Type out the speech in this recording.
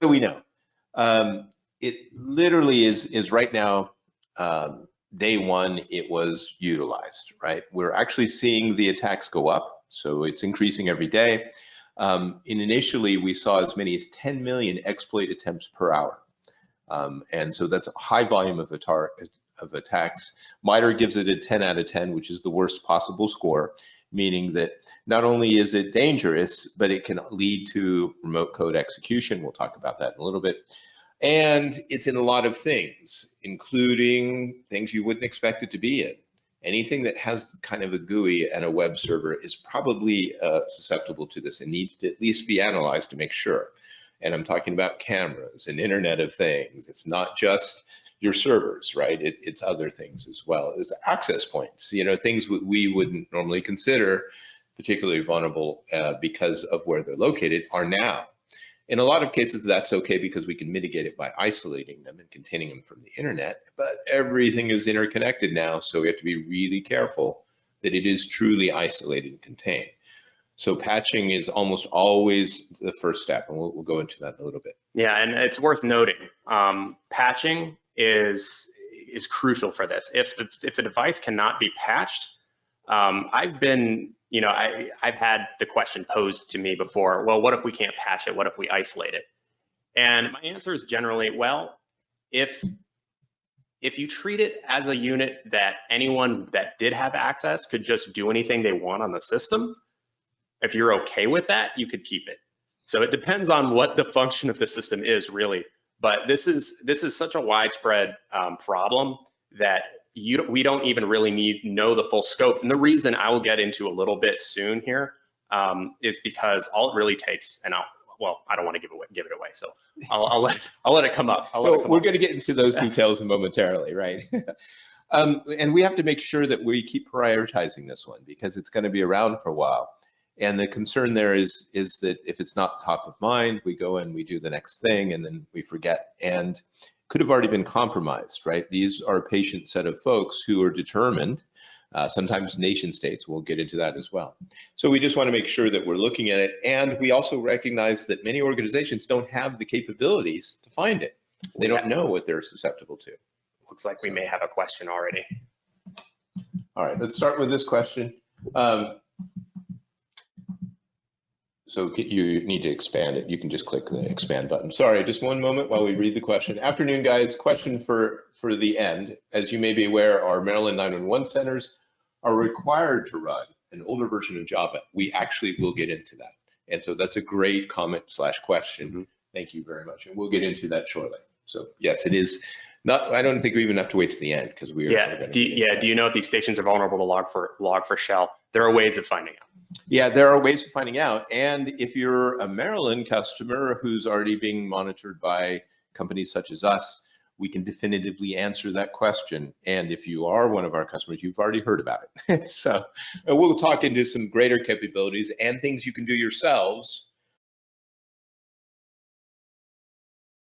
do we know? It literally is right now, day one, it was utilized, right? We're actually seeing the attacks go up, so it's increasing every day. And initially, we saw as many as 10 million exploit attempts per hour. And so that's a high volume of attacks. MITRE gives it a 10 out of 10, which is the worst possible score, meaning that not only is it dangerous, but it can lead to remote code execution. We'll talk about that in a little bit. And it's in a lot of things, including things you wouldn't expect it to be in. Anything that has kind of a GUI and a web server is probably susceptible to this and needs to at least be analyzed to make sure. And I'm talking about cameras and Internet of Things. It's not just your servers, right? It's other things as well. It's access points, things we wouldn't normally consider particularly vulnerable because of where they're located are now. In a lot of cases, that's okay because we can mitigate it by isolating them and containing them from the internet, but everything is interconnected now, so we have to be really careful that it is truly isolated and contained. So patching is almost always the first step, and we'll go into that in a little bit. Yeah, and it's worth noting, patching is crucial for this. If the device cannot be patched, I've had the question posed to me before, well, what if we can't patch it? What if we isolate it? And my answer is generally, well, if you treat it as a unit that anyone that did have access could just do anything they want on the system, if you're okay with that, you could keep it. So it depends on what the function of the system is, really. But this is such a widespread problem that we don't even really know the full scope. And the reason I will get into a little bit soon here is because all it really takes, and I don't want to give it away, so I'll let it come up. We're going to get into those details momentarily, right? And we have to make sure that we keep prioritizing this one because it's going to be around for a while. And the concern there is that if it's not top of mind, we go and we do the next thing and then we forget and could have already been compromised, right? These are a patient set of folks who are determined, sometimes nation states, we'll get into that as well. So we just want to make sure that we're looking at it. And we also recognize that many organizations don't have the capabilities to find it. They don't know what they're susceptible to. Looks like we may have a question already. All right, let's start with this question. So you need to expand it. You can just click the expand button. Sorry, just one moment while we read the question. Afternoon, guys. Question for the end. As you may be aware, our Maryland 911 centers are required to run an older version of Java. We actually will get into that. And so that's a great comment/question. Mm-hmm. Thank you very much. And we'll get into that shortly. So yes, it is not, I don't think we even have to wait to the end because we are. Yeah. Do you know if these stations are vulnerable to Log4Shell? There are ways of finding out. Yeah, there are ways of finding out. And if you're a Maryland customer who's already being monitored by companies such as us, we can definitively answer that question. And if you are one of our customers, you've already heard about it. So we'll talk into some greater capabilities and things you can do yourselves